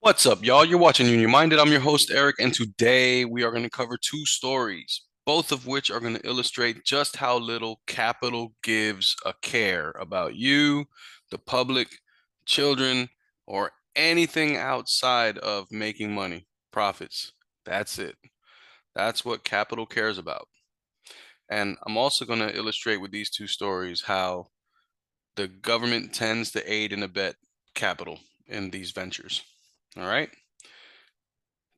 What's up, y'all? You're watching Union Minded. I'm your host, Eric, and today we are going to cover two stories, both of which are going to illustrate just how little capital gives a care about you, the public, children, or anything outside of making money, profits. That's it. That's what capital cares about. And I'm also going to illustrate with these two stories how the government tends to aid and abet capital in these ventures. All right?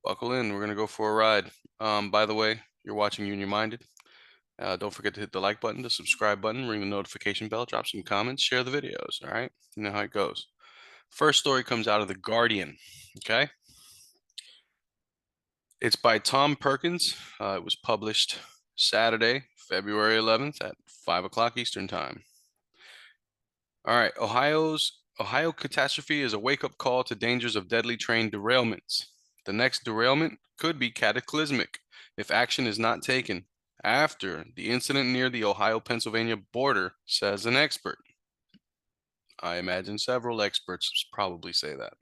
Buckle in. We're going to go for a ride. By the way, you're watching Union Minded. Don't forget to hit the like button, the subscribe button, ring the notification bell, drop some comments, share the videos. All right. You know how it goes. First story comes out of The Guardian. Okay. It's by Tom Perkins. It was published Saturday, February 11th at 5 o'clock Eastern Time. All right. Ohio catastrophe is a wake-up call to dangers of deadly train derailments. The next derailment could be cataclysmic if action is not taken after the incident near the Ohio-Pennsylvania border, says an expert. I imagine several experts probably say that.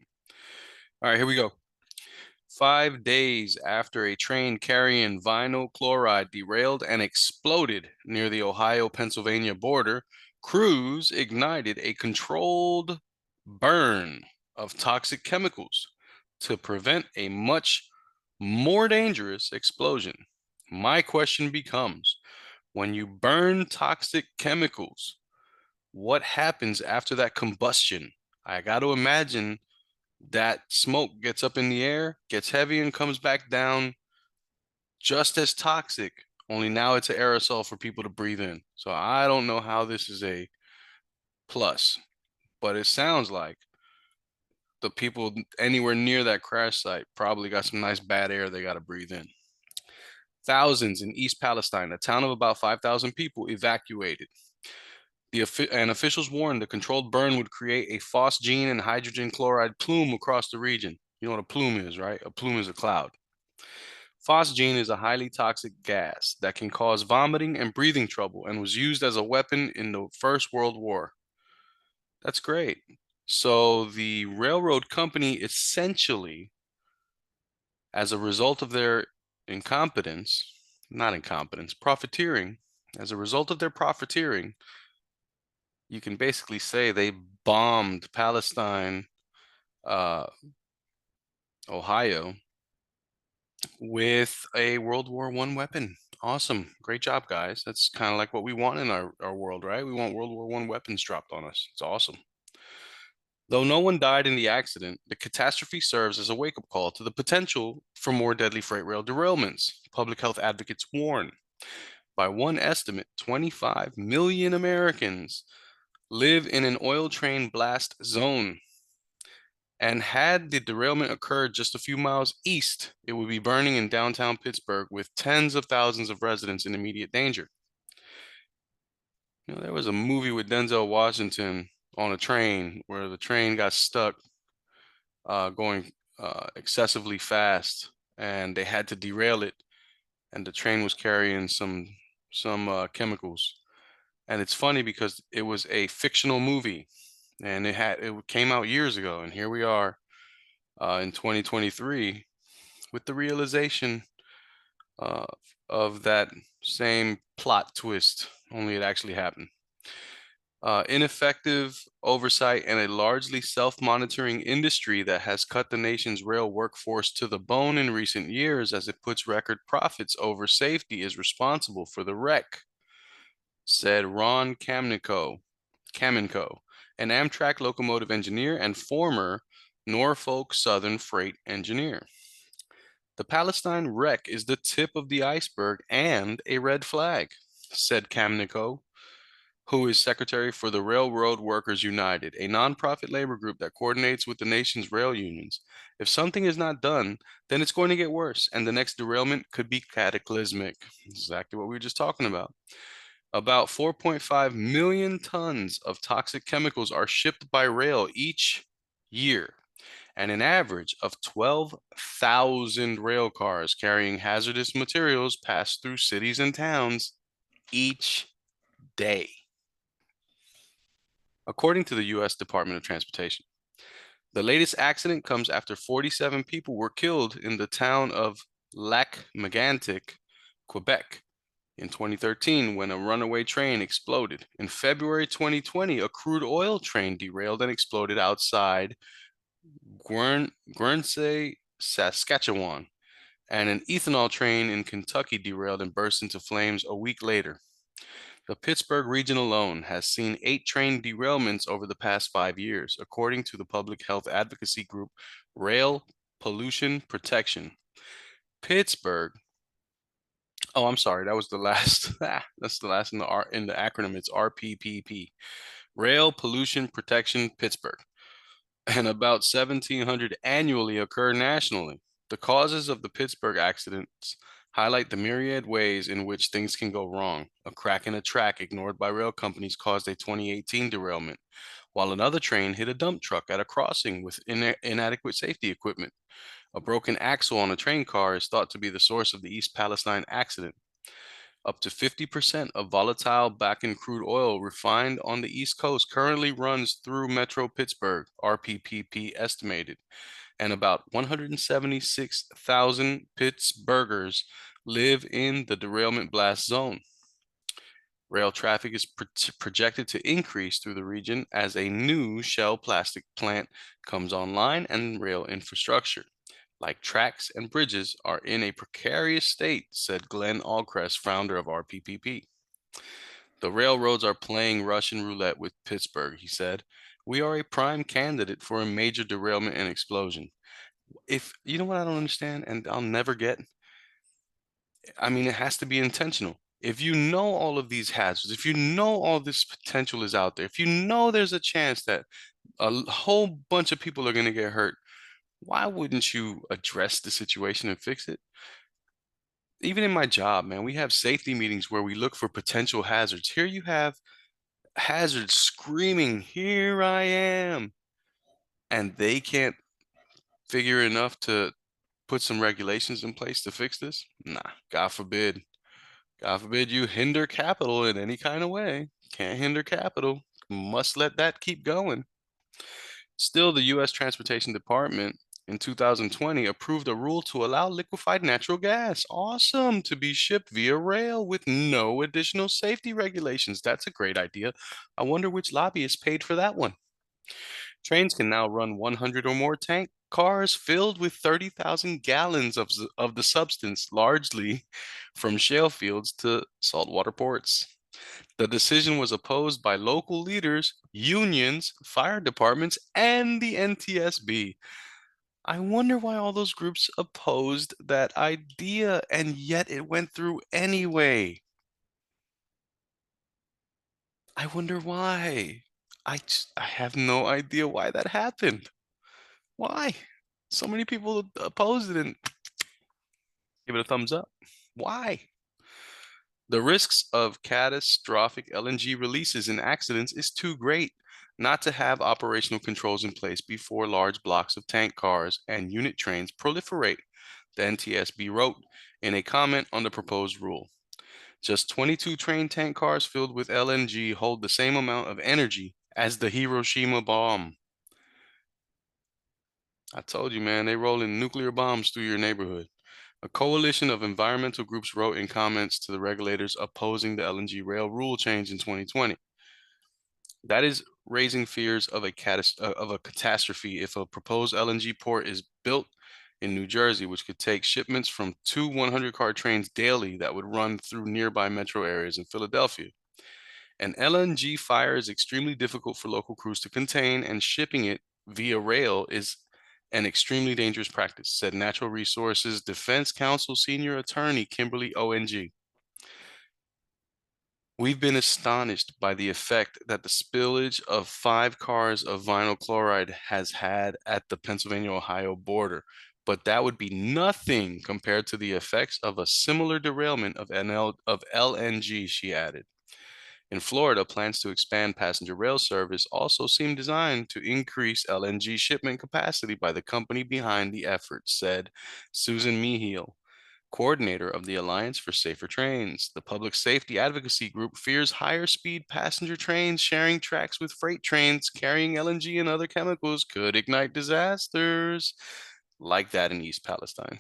All right, here we go. 5 days after a train carrying vinyl chloride derailed and exploded near the Ohio-Pennsylvania border, crews ignited a controlled burn of toxic chemicals to prevent a much more dangerous explosion. My question becomes, when you burn toxic chemicals, what happens after that combustion? I got to imagine that smoke gets up in the air, gets heavy, and comes back down just as toxic, only now it's an aerosol for people to breathe in. So I don't know how this is a plus, but it sounds like the people anywhere near that crash site probably got some nice bad air they got to breathe in. Thousands in East Palestine, a town of about 5,000 people, evacuated. And officials warned the controlled burn would create a phosgene and hydrogen chloride plume across the region. You know what a plume is, right? A plume is a cloud. Phosgene is a highly toxic gas that can cause vomiting and breathing trouble and was used as a weapon in the First World War. That's great. So the railroad company essentially, as a result of their incompetence, not incompetence, profiteering, as a result of their profiteering, you can basically say they bombed Palestine, uh, Ohio, with a World War I weapon. Awesome. Great job, guys. That's kind of like what we want in our world, right? We want World War I weapons dropped on us. It's awesome. Though no one died in the accident, the catastrophe serves as a wake-up call to the potential for more deadly freight rail derailments. Public health advocates warn. By one estimate, 25 million Americans live in an oil train blast zone. And had the derailment occurred just a few miles east, it would be burning in downtown Pittsburgh with tens of thousands of residents in immediate danger. You know, there was a movie with Denzel Washington on a train where the train got stuck going excessively fast, and they had to derail it, and the train was carrying some chemicals. And it's funny because it was a fictional movie, and it came out years ago, and here we are in 2023 with the realization uh, of that same plot twist, only it actually happened. Ineffective oversight and a largely self-monitoring industry that has cut the nation's rail workforce to the bone in recent years as it puts record profits over safety is responsible for the wreck, said Ron Kamenko, an Amtrak locomotive engineer and former Norfolk Southern freight engineer. The Palestine wreck is the tip of the iceberg and a red flag, said Kamniko, who is secretary for the Railroad Workers United, a nonprofit labor group that coordinates with the nation's rail unions. If something is not done, then it's going to get worse, and the next derailment could be cataclysmic. Exactly what we were just talking about. About 4.5 million tons of toxic chemicals are shipped by rail each year, and an average of 12,000 rail cars carrying hazardous materials pass through cities and towns each day, according to the U.S. Department of Transportation. The latest accident comes after 47 people were killed in the town of Lac-Mégantic, Quebec, in 2013 when a runaway train exploded. In February 2020, a crude oil train derailed and exploded outside Guernsey, Saskatchewan, and an ethanol train in Kentucky derailed and burst into flames a week later. The Pittsburgh region alone has seen 8 train derailments over the past 5 years, according to the public health advocacy group Rail Pollution Protection. Pittsburgh. Oh, I'm sorry. That was the last. That's the last in the acronym. It's RPPP. Rail Pollution Protection Pittsburgh. And about 1,700 annually occur nationally. The causes of the Pittsburgh accidents highlight the myriad ways in which things can go wrong. A crack in a track ignored by rail companies caused a 2018 derailment, while another train hit a dump truck at a crossing with inadequate safety equipment. A broken axle on a train car is thought to be the source of the East Palestine accident. Up to 50% of volatile Bakken crude oil refined on the East Coast currently runs through Metro Pittsburgh, RPPP estimated, and about 176,000 Pittsburghers live in the derailment blast zone. Rail traffic is projected to increase through the region as a new Shell plastic plant comes online and rail infrastructure, like tracks and bridges, are in a precarious state, said Glenn Allcrest, founder of RPPP. The railroads are playing Russian roulette with Pittsburgh, he said. We are a prime candidate for a major derailment and explosion. If you know what I don't understand, and I'll never get, I mean, it has to be intentional. If you know all of these hazards, if you know all this potential is out there, if you know there's a chance that a whole bunch of people are going to get hurt, why wouldn't you address the situation and fix it? Even in my job, man, we have safety meetings where we look for potential hazards. Here you have hazards screaming, "Here I am," and they can't figure enough to put some regulations in place to fix this? Nah, God forbid. God forbid you hinder capital in any kind of way. Can't hinder capital. Must let that keep going. Still, the U.S. Transportation Department in 2020 approved a rule to allow liquefied natural gas. Awesome, to be shipped via rail with no additional safety regulations. That's a great idea. I wonder which lobbyist paid for that one. Trains can now run 100 or more tank cars filled with 30,000 gallons of the substance, largely from shale fields to saltwater ports. The decision was opposed by local leaders, unions, fire departments, and the NTSB. I wonder why all those groups opposed that idea, and yet it went through anyway. I wonder why. I have no idea why that happened. Why? So many people opposed it and give it a thumbs up. Why? The risks of catastrophic LNG releases in accidents is too great not to have operational controls in place before large blocks of tank cars and unit trains proliferate, the NTSB wrote in a comment on the proposed rule. Just 22 train tank cars filled with LNG hold the same amount of energy as the Hiroshima bomb. I told you, man, they rolling nuclear bombs through your neighborhood. A coalition of environmental groups wrote in comments to the regulators opposing the LNG rail rule change in 2020. That is raising fears of a catastrophe if a proposed LNG port is built in New Jersey, which could take shipments from 2 100-car trains daily that would run through nearby metro areas in Philadelphia. An LNG fire is extremely difficult for local crews to contain, and shipping it via rail is an extremely dangerous practice, said Natural Resources Defense Council senior attorney Kimberly ONG. We've been astonished by the effect that the spillage of 5 cars of vinyl chloride has had at the Pennsylvania-Ohio border, but that would be nothing compared to the effects of a similar derailment of LNG, she added. In Florida, plans to expand passenger rail service also seem designed to increase LNG shipment capacity by the company behind the effort, said Susan Mehiel, coordinator of the Alliance for Safer Trains. The public safety advocacy group fears higher speed passenger trains sharing tracks with freight trains carrying LNG and other chemicals could ignite disasters like that in East Palestine.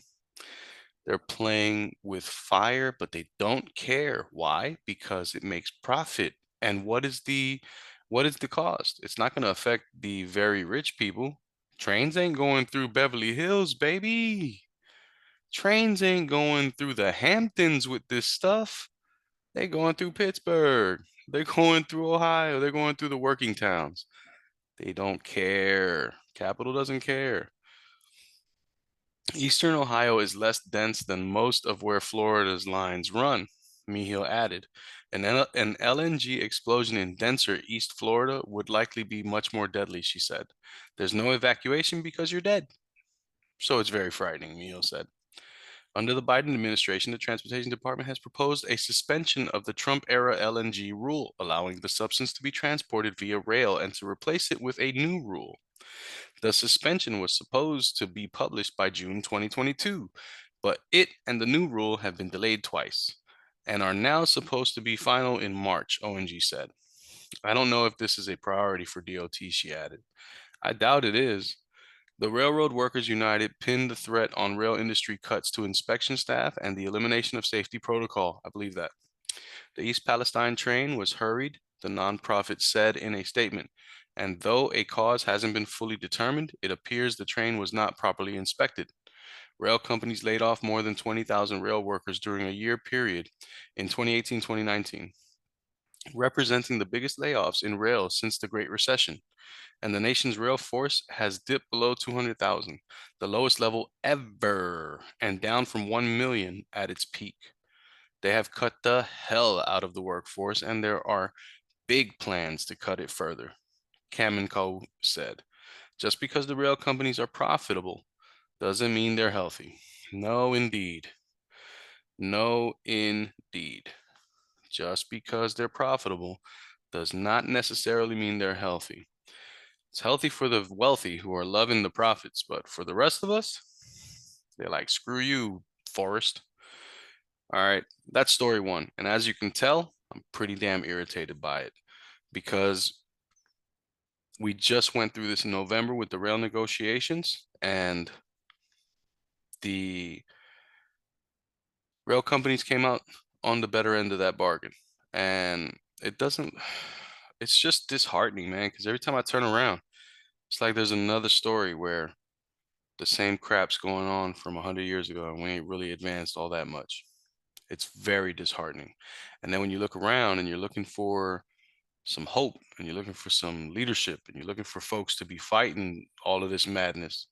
They're playing with fire, but they don't care. Why? Because it makes profit. And what is the cost? It's not going to affect the very rich people. Trains ain't going through Beverly Hills, baby. Trains ain't going through the Hamptons with this stuff. They going through Pittsburgh. They're going through Ohio. They're going through the working towns. They don't care. Capital doesn't care. Eastern Ohio is less dense than most of where Florida's lines run, Mihil added. An LNG explosion in denser East Florida would likely be much more deadly, she said. There's no evacuation because you're dead. So it's very frightening, Mihil said. Under the Biden administration, the Transportation Department has proposed a suspension of the Trump-era LNG rule, allowing the substance to be transported via rail and to replace it with a new rule. The suspension was supposed to be published by June 2022, but it and the new rule have been delayed twice and are now supposed to be final in March, ONG said. I don't know if this is a priority for DOT, she added. I doubt it is. The Railroad Workers United pinned the threat on rail industry cuts to inspection staff and the elimination of safety protocol. I believe that. The East Palestine train was hurried, the nonprofit said in a statement. And though a cause hasn't been fully determined, it appears the train was not properly inspected. Rail companies laid off more than 20,000 rail workers during a year period in 2018-2019, representing the biggest layoffs in rail since the Great Recession. And the nation's rail force has dipped below 200,000, the lowest level ever, and down from 1 million at its peak. They have cut the hell out of the workforce, and there are big plans to cut it further, Kamenko said. Just because the rail companies are profitable doesn't mean they're healthy. No, indeed. No, indeed. Just because they're profitable does not necessarily mean they're healthy. It's healthy for the wealthy who are loving the profits, but for the rest of us, they're like, screw you, Forrest. All right, that's story one. And as you can tell, I'm pretty damn irritated by it because we just went through this in November with the rail negotiations, and the rail companies came out on the better end of that bargain. And it doesn't, it's just disheartening, man, because every time I turn around, it's like there's another story where the same crap's going on from 100 years ago and we ain't really advanced all that much. It's very disheartening. And then when you look around and you're looking for some hope and you're looking for some leadership and you're looking for folks to be fighting all of this madness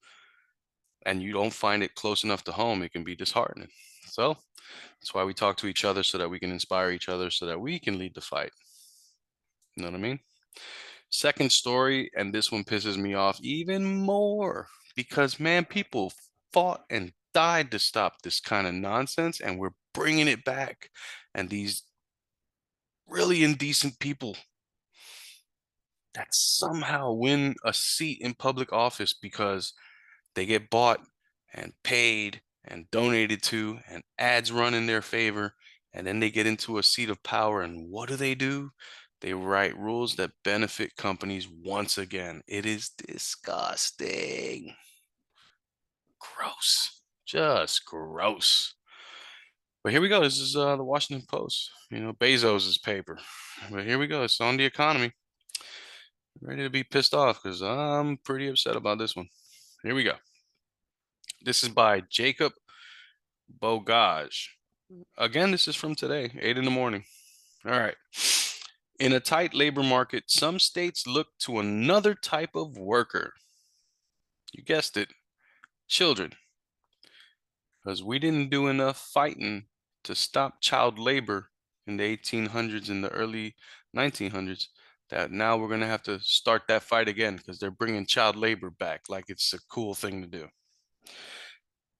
and you don't find it close enough to home, it can be disheartening. So that's why we talk to each other so that we can inspire each other so that we can lead the fight. You know what I mean? Second story, and this one pisses me off even more because, man, people fought and died to stop this kind of nonsense, and we're bringing it back. And these really indecent people that somehow win a seat in public office because they get bought and paid and donated to, and ads run in their favor, and then they get into a seat of power, and what do? They write rules that benefit companies once again. It is disgusting. Gross. Just gross. But here we go. This is the Washington Post. Bezos's paper. But here we go. It's on the economy. Ready to be pissed off because I'm pretty upset about this one. Here we go. This is by Jacob Bogage. Again, this is from today, 8 in the morning. All right. In a tight labor market, some states look to another type of worker. You guessed it, children. Because we didn't do enough fighting to stop child labor in the 1800s and the early 1900s, that now we're going to have to start that fight again because they're bringing child labor back like it's a cool thing to do.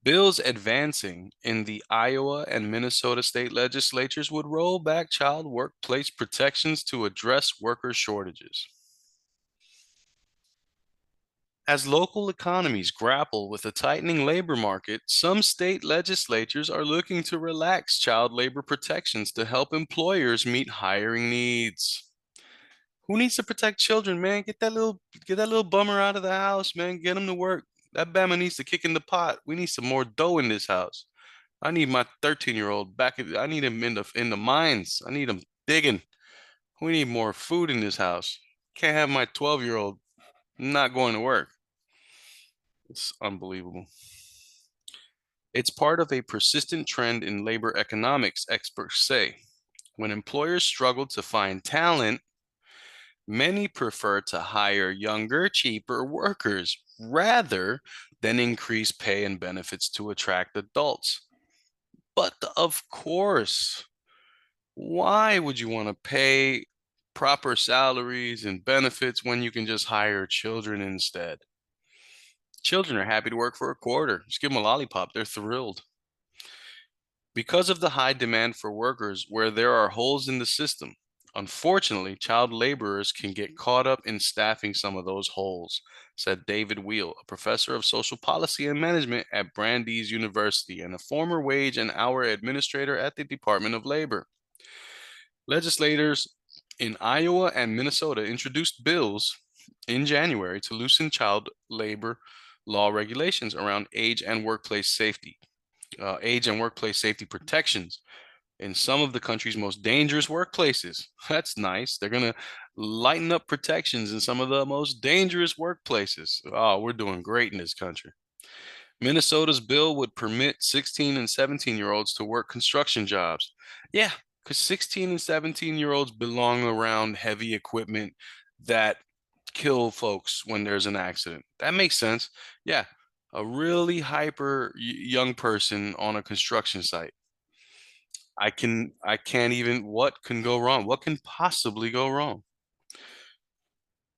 Bills advancing in the Iowa and Minnesota state legislatures would roll back child workplace protections to address worker shortages. As local economies grapple with a tightening labor market, some state legislatures are looking to relax child labor protections to help employers meet hiring needs. Who needs to protect children, man? Get that little bummer out of the house, man. Get him to work. That Bama needs to kick in the pot. We need some more dough in this house. I need my 13-year-old back. I need him in the mines. I need him digging. We need more food in this house. Can't have my 12-year-old not going to work. It's unbelievable. It's part of a persistent trend in labor economics, experts say. When employers struggle to find talent, many prefer to hire younger, cheaper workers rather than increase pay and benefits to attract adults. But of course, why would you want to pay proper salaries and benefits when you can just hire children instead? Children are happy to work for a quarter. Just give them a lollipop. They're thrilled. Because of the high demand for workers where there are holes in the system, unfortunately, child laborers can get caught up in staffing some of those holes, said David Wheel, a professor of social policy and management at Brandeis University and a former wage and hour administrator at the Department of Labor. Legislators in Iowa and Minnesota introduced bills in January to loosen child labor law regulations around age and workplace safety protections in some of the country's most dangerous workplaces. That's nice. They're going to lighten up protections in some of the most dangerous workplaces. Oh, we're doing great in this country. Minnesota's bill would permit 16 and 17-year-olds to work construction jobs. Yeah, because 16 and 17-year-olds belong around heavy equipment that kill folks when there's an accident. That makes sense. Yeah, a really hyper young person on a construction site. I can't even, what can go wrong? What can possibly go wrong?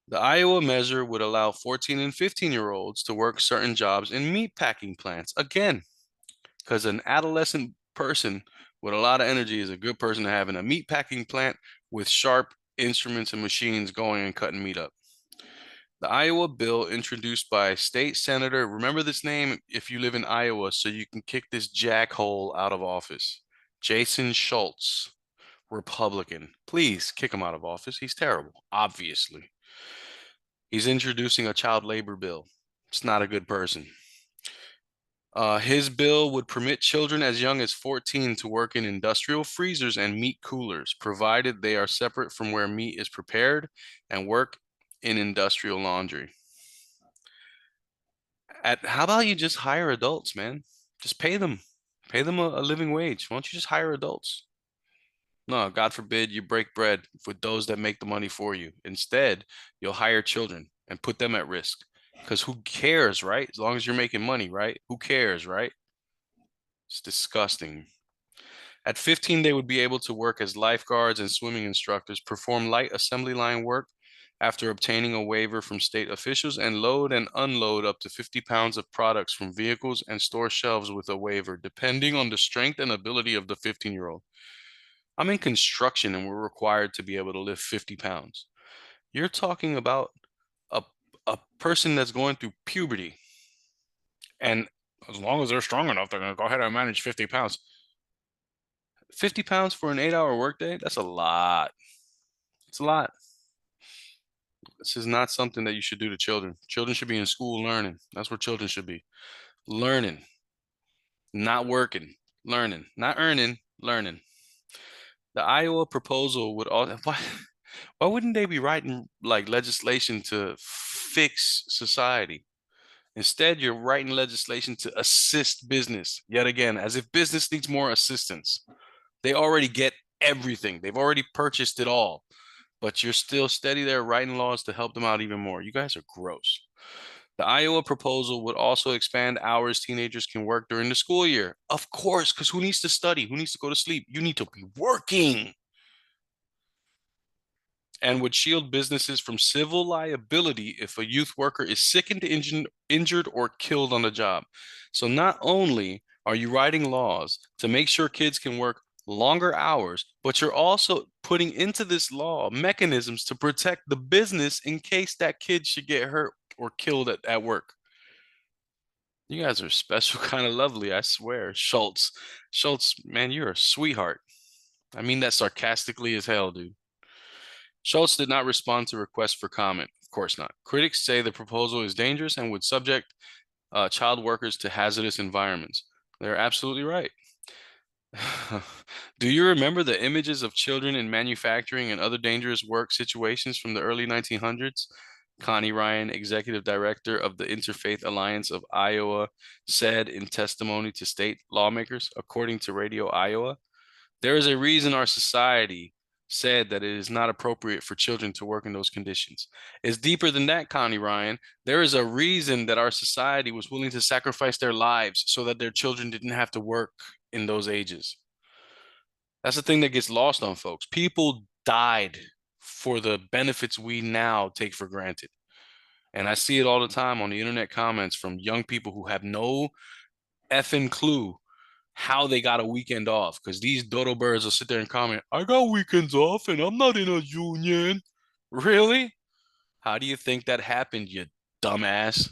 The Iowa measure would allow 14 and 15-year-olds to work certain jobs in meat packing plants. Again, because an adolescent person with a lot of energy is a good person to have in a meat packing plant with sharp instruments and machines going and cutting meat up. The Iowa bill introduced by state senator, remember this name if you live in Iowa, so you can kick this jackhole out of office. Jason Schultz, Republican. Please kick him out of office. He's terrible, obviously. He's introducing a child labor bill. It's not a good person. His bill would permit children as young as 14 to work in industrial freezers and meat coolers, provided they are separate from where meat is prepared and work in industrial laundry. How about you just hire adults, man? Just pay them a living wage. Why don't you just hire adults? No, God forbid you break bread with those that make the money for you. Instead, you'll hire children and put them at risk. Because who cares, right? As long as you're making money, right? Who cares, right? It's disgusting. At 15, they would be able to work as lifeguards and swimming instructors, perform light assembly line work after obtaining a waiver from state officials, and load and unload up to 50 pounds of products from vehicles and store shelves with a waiver, depending on the strength and ability of the 15-year-old. I'm in construction and we're required to be able to lift 50 pounds. You're talking about a, a person that's going through puberty. And as long as they're strong enough, they're going to go ahead and manage 50 pounds. 50 pounds for an 8-hour workday? That's a lot. It's a lot. This is not something that you should do to children. Children should be in school learning. That's where children should be. Learning, not working, learning, not earning, learning. The Iowa proposal would all why wouldn't they be writing like legislation to fix society? Instead, you're writing legislation to assist business yet again, as if business needs more assistance. They already get everything. They've already purchased it all, but you're still steady there writing laws to help them out even more. You guys are gross. The Iowa proposal would also expand hours teenagers can work during the school year. Of course, because who needs to study? Who needs to go to sleep? You need to be working. And would shield businesses from civil liability if a youth worker is sickened, injured, or killed on the job. So not only are you writing laws to make sure kids can work longer hours, but you're also putting into this law mechanisms to protect the business in case that kid should get hurt. or killed at work. You guys are special kind of lovely, I swear. Schultz, man, you're a sweetheart. I mean that sarcastically as hell, dude. Schultz did not respond to requests for comment. Of course not. Critics say the proposal is dangerous and would subject child workers to hazardous environments. They're absolutely right. Do you remember the images of children in manufacturing and other dangerous work situations from the early 1900s? Connie Ryan, executive director of the Interfaith Alliance of Iowa, said in testimony to state lawmakers, according to Radio Iowa, there is a reason our society said that it is not appropriate for children to work in those conditions. It's deeper than that, Connie Ryan. There is a reason that our society was willing to sacrifice their lives so that their children didn't have to work in those ages. That's the thing that gets lost on folks. People died for the benefits we now take for granted. And I see it all the time on the internet comments from young people who have no effing clue how they got a weekend off, because these dodo birds will sit there and comment, I got weekends off and I'm not in a union. Really? How do you think that happened, you dumbass?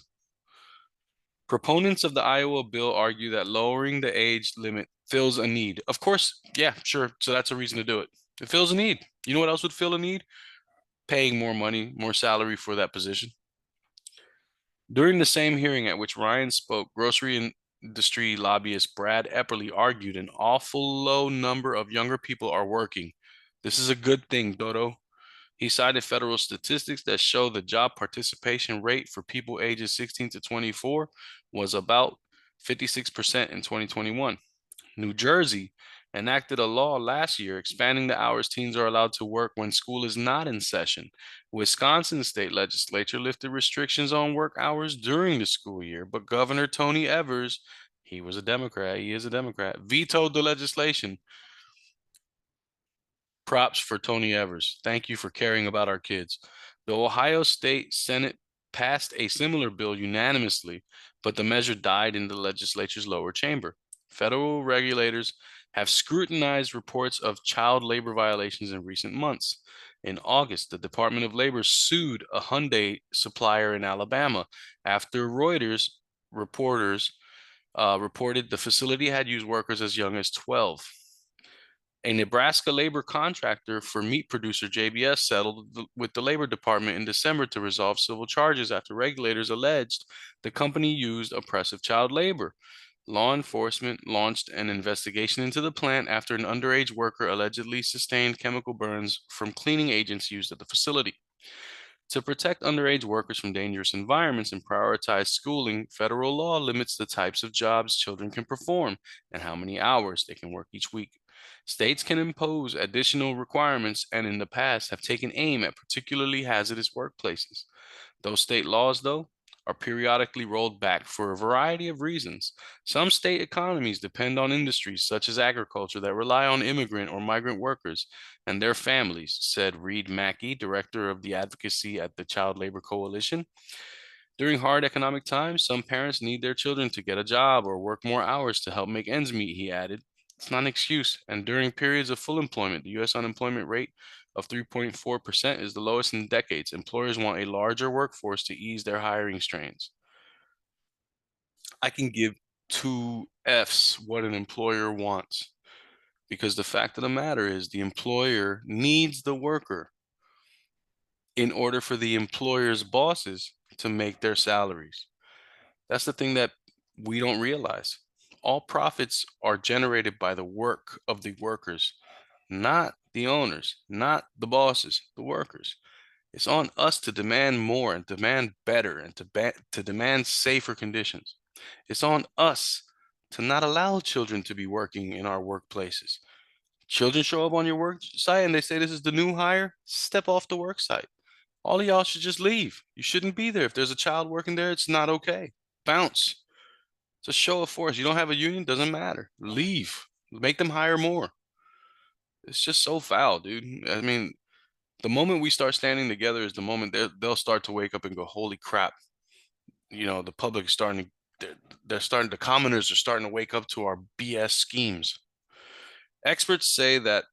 Proponents of the Iowa bill argue that lowering the age limit fills a need. Of course, yeah, sure. So that's a reason to do it. It fills a need. You know what else would fill a need? Paying more money, more salary for that position. During the same hearing at which Ryan spoke, grocery industry lobbyist Brad Epperly argued an awful low number of younger people are working. This is a good thing, Dodo. He cited federal statistics that show the job participation rate for people ages 16 to 24 was about 56% in 2021. New Jersey enacted a law last year expanding the hours teens are allowed to work when school is not in session. Wisconsin state legislature lifted restrictions on work hours during the school year, but Governor Tony Evers, he is a Democrat, vetoed the legislation. Props for Tony Evers. Thank you for caring about our kids. The Ohio State Senate passed a similar bill unanimously, but the measure died in the legislature's lower chamber. Federal regulators have scrutinized reports of child labor violations in recent months. In August, the Department of Labor sued a Hyundai supplier in Alabama after Reuters reporters reported the facility had used workers as young as 12. A Nebraska labor contractor for meat producer JBS settled with the Labor Department in December to resolve civil charges after regulators alleged the company used oppressive child labor. Law enforcement launched an investigation into the plant after an underage worker allegedly sustained chemical burns from cleaning agents used at the facility. To protect underage workers from dangerous environments and prioritize schooling, federal law limits the types of jobs children can perform and how many hours they can work each week. States can impose additional requirements and in the past have taken aim at particularly hazardous workplaces. Those state laws, though, are periodically rolled back for a variety of reasons. Some state economies depend on industries such as agriculture that rely on immigrant or migrant workers and their families, said Reed Mackey, director of the advocacy at the Child Labor Coalition. During hard economic times, some parents need their children to get a job or work more hours to help make ends meet, he added. It's not an excuse. And during periods of full employment, the U.S. unemployment rate of 3.4% is the lowest in decades. Employers want a larger workforce to ease their hiring strains. I can give two F's what an employer wants, because the fact of the matter is the employer needs the worker in order for the employer's bosses to make their salaries. That's the thing that we don't realize. All profits are generated by the work of the workers, not the owners, not the bosses, the workers. It's on us to demand more and demand better and to demand safer conditions. It's on us to not allow children to be working in our workplaces. Children show up on your work site and they say this is the new hire, step off the work site. All of y'all should just leave. You shouldn't be there. If there's a child working there, it's not okay. Bounce. It's a show of force. You don't have a union, doesn't matter. Leave. Make them hire more. It's just so foul, dude. I mean, the moment we start standing together is the moment they'll start to wake up and go, holy crap. You know, the public is starting to, the commoners are starting to wake up to our BS schemes. Experts say that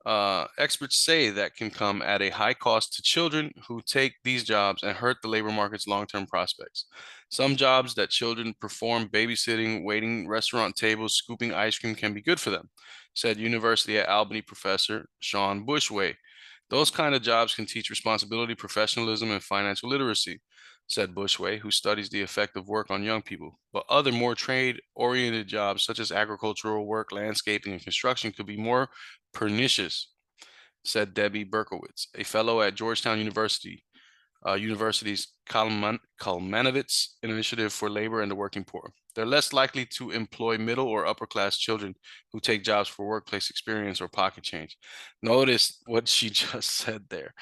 Experts say that can come at a high cost to children who take these jobs and hurt the labor market's long-term prospects. Some jobs that children perform, babysitting, waiting restaurant tables, scooping ice cream, can be good for them, said University at Albany professor Sean Bushway. Those kind of jobs can teach responsibility, professionalism, and financial literacy, said Bushway, who studies the effect of work on young people. But other more trade-oriented jobs, such as agricultural work, landscaping, and construction, could be more pernicious, said Debbie Berkowitz, a fellow at Georgetown University's Kalmanovitz Initiative for Labor and the Working Poor. They're less likely to employ middle or upper class children who take jobs for workplace experience or pocket change. Notice what she just said there.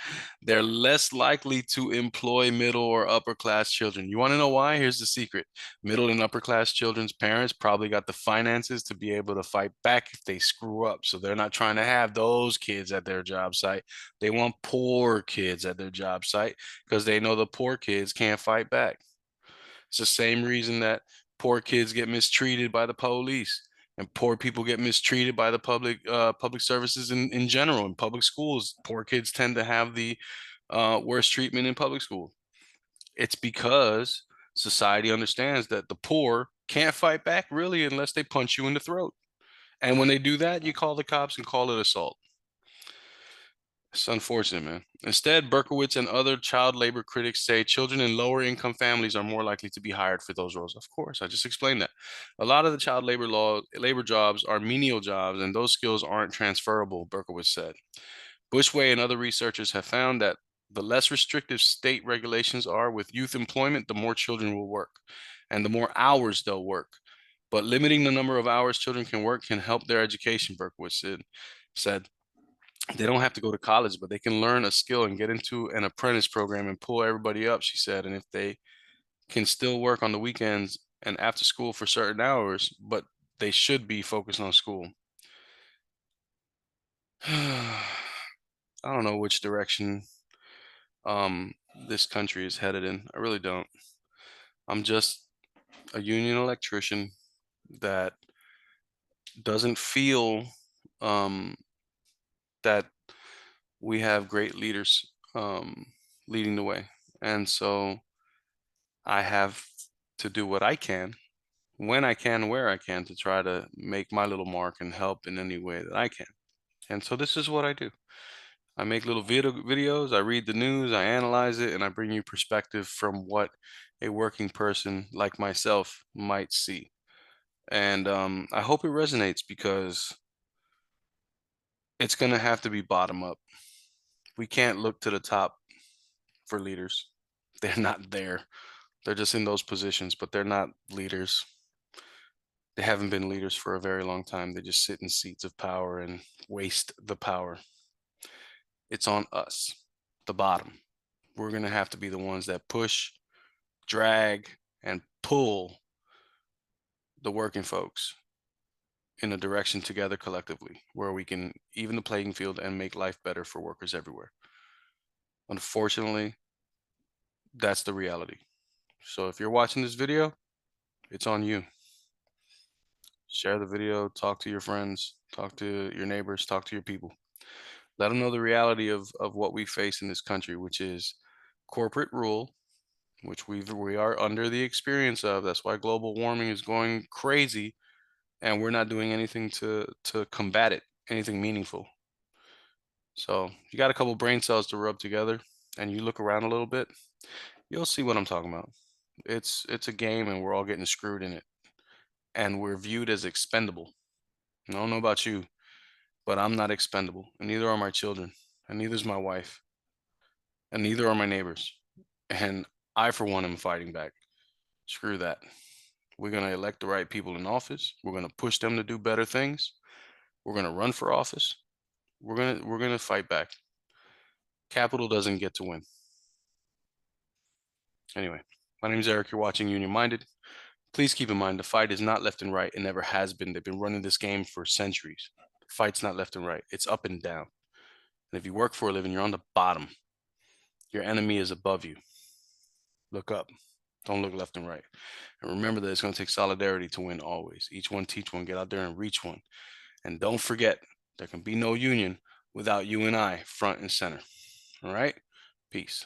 They're less likely to employ middle or upper class children. You want to know why? Here's the secret. Middle and upper class children's parents probably got the finances to be able to fight back if they screw up. So they're not trying to have those kids at their job site. They want poor kids at their job site because they know the poor kids can't fight back. It's the same reason that poor kids get mistreated by the police and poor people get mistreated by the public services in general. In public schools, poor kids tend to have the worst treatment in public school. It's because society understands that the poor can't fight back really unless they punch you in the throat. And when they do that, you call the cops and call it assault. It's unfortunate, man. Instead, Berkowitz and other child labor critics say children in lower income families are more likely to be hired for those roles. Of course, I just explained that. A lot of the child labor jobs are menial jobs, and those skills aren't transferable, Berkowitz said. Bushway and other researchers have found that the less restrictive state regulations are with youth employment, the more children will work and the more hours they'll work. But limiting the number of hours children can work can help their education, Berkowitz said. They don't have to go to college, but they can learn a skill and get into an apprentice program and pull everybody up, she said. And if they can still work on the weekends and after school for certain hours, but they should be focused on school. I don't know which direction this country is headed in. I really don't. I'm just a union electrician that doesn't feel um, that we have great leaders leading the way. And so I have to do what I can, when I can, where I can, to try to make my little mark and help in any way that I can. And so this is what I do. I make little videos, I read the news, I analyze it, and I bring you perspective from what a working person like myself might see. And I hope it resonates because it's going to have to be bottom up. We can't look to the top for leaders. They're not there. They're just in those positions, but they're not leaders. They haven't been leaders for a very long time. They just sit in seats of power and waste the power. It's on us, the bottom. We're going to have to be the ones that push, drag, and pull the working folks in a direction together collectively where we can even the playing field and make life better for workers everywhere. Unfortunately, that's the reality. So if you're watching this video, it's on you. Share the video, talk to your friends, talk to your neighbors, talk to your people. Let them know the reality of what we face in this country, which is corporate rule, which we are under the experience of. That's why global warming is going crazy, and we're not doing anything to combat it, anything meaningful. So you got a couple brain cells to rub together, and you look around a little bit, you'll see what I'm talking about. It's a game, and we're all getting screwed in it, and we're viewed as expendable. I don't know about you, but I'm not expendable, and neither are my children, and neither is my wife, and neither are my neighbors. And I, for one, am fighting back. Screw that. We're going to elect the right people in office. We're going to push them to do better things. We're going to run for office. We're going to fight back. Capital doesn't get to win. Anyway, my name is Eric. You're watching Union Minded. Please keep in mind the fight is not left and right. It never has been. They've been running this game for centuries. The fight's not left and right. It's up and down. And if you work for a living, you're on the bottom. Your enemy is above you. Look up. Don't look left and right. And remember that it's going to take solidarity to win always. Each one teach one. Get out there and reach one. And don't forget, there can be no union without you and I front and center. All right? Peace.